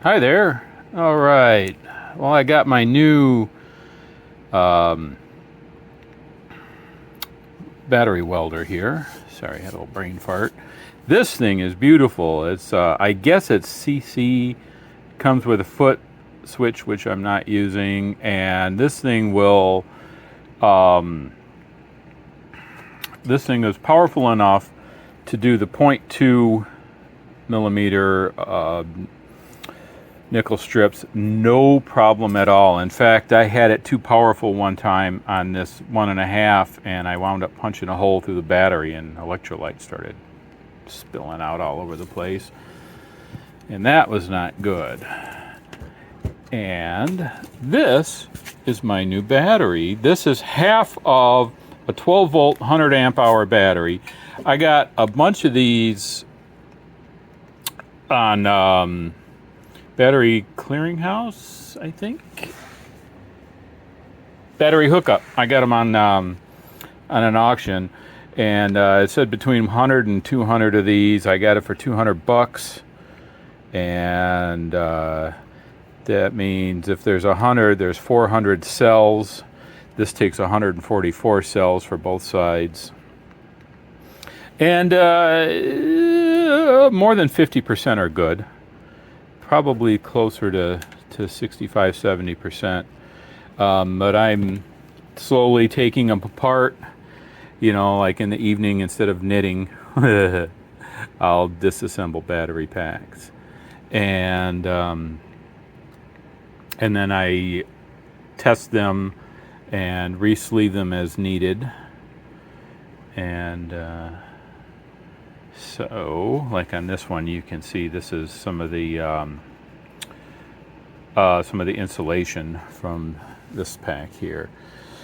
Hi there. All right. Well, I got my new battery welder here. Sorry, I had a little brain fart. This thing is beautiful. It's I guess it's SeeSii. Comes with a foot switch, which I'm not using, and this thing will. This thing is powerful enough to do the 0.2 millimeter nickel strips, no problem at all. In fact, I had it too powerful one time on this 1.5, and I wound up punching a hole through the battery, and electrolyte started spilling out all over the place, and that was not good. And this is my new battery. This is half of a 12 volt 100 amp hour battery. I got a bunch of these on Battery Clearinghouse, I think. Battery Hookup. I got them on an auction, and it said between 100 and 200 of these. I got it for $200, and that means if there's 100, there's 400 cells. This takes 144 cells for both sides, and more than 50% are good. Probably closer to 65-70%, but I'm slowly taking them apart, like in the evening. Instead of knitting, I'll disassemble battery packs, and then I test them and re-sleeve them as needed. And so, like on this one, you can see this is some of the insulation from this pack here.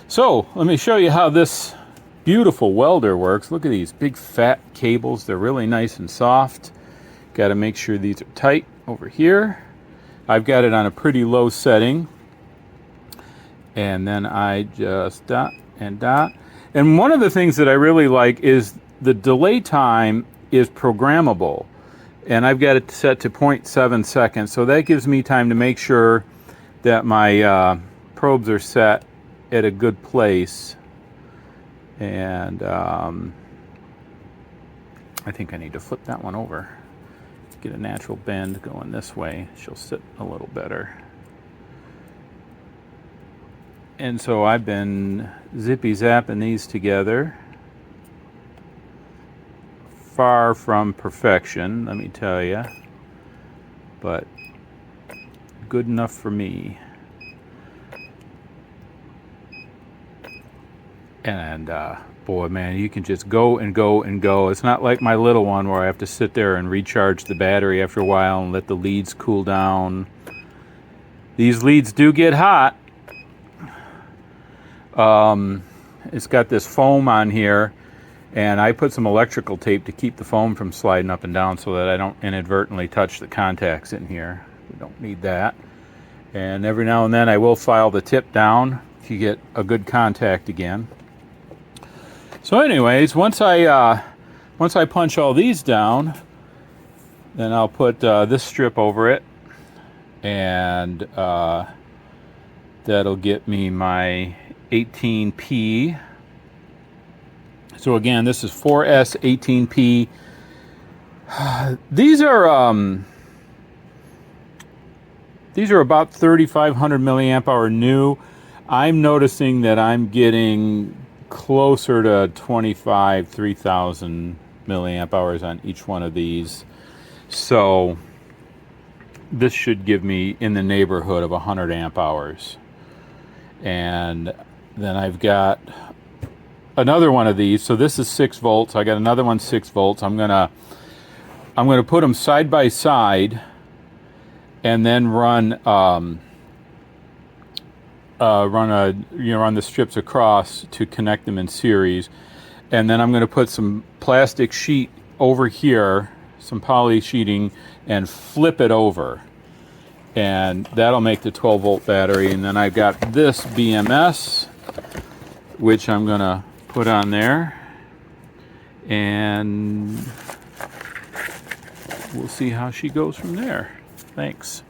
So let me show you how this beautiful welder works. Look at these big fat cables. They're really nice and soft. Got to make sure these are tight over here. I've got it on a pretty low setting, and then I just dot and dot. And one of the things that I really like is the delay time is programmable, and I've got it set to 0.7 seconds, so that gives me time to make sure that my probes are set at a good place. And I think I need to flip that one over, get a natural bend going this way. She'll sit a little better. And so I've been zippy zapping these together. Far from perfection, let me tell you, but good enough for me. And boy, man, you can just go and go and go. It's not like my little one where I have to sit there and recharge the battery after a while and let the leads cool down. These leads do get hot. It's got this foam on here, and I put some electrical tape to keep the foam from sliding up and down so that I don't inadvertently touch the contacts in here. We don't need that. And every now and then I will file the tip down to get a good contact again. So anyways, once I punch all these down, then I'll put this strip over it, and that'll get me my 18P. So again, this is 4S 18P. These are about 3,500 milliamp hour new. I'm noticing that I'm getting closer to 3,000 milliamp hours on each one of these. So this should give me in the neighborhood of 100 amp hours. And then I've got another one of these. So this is 6 volts. I got another one 6 volts. I'm gonna put them side by side, and then run the strips across to connect them in series. And then I'm going to put some plastic sheet over here, some poly sheeting, and flip it over, and that'll make the 12 volt battery. And then I've got this BMS, which I'm going to put on there, and we'll see how she goes from there. Thanks.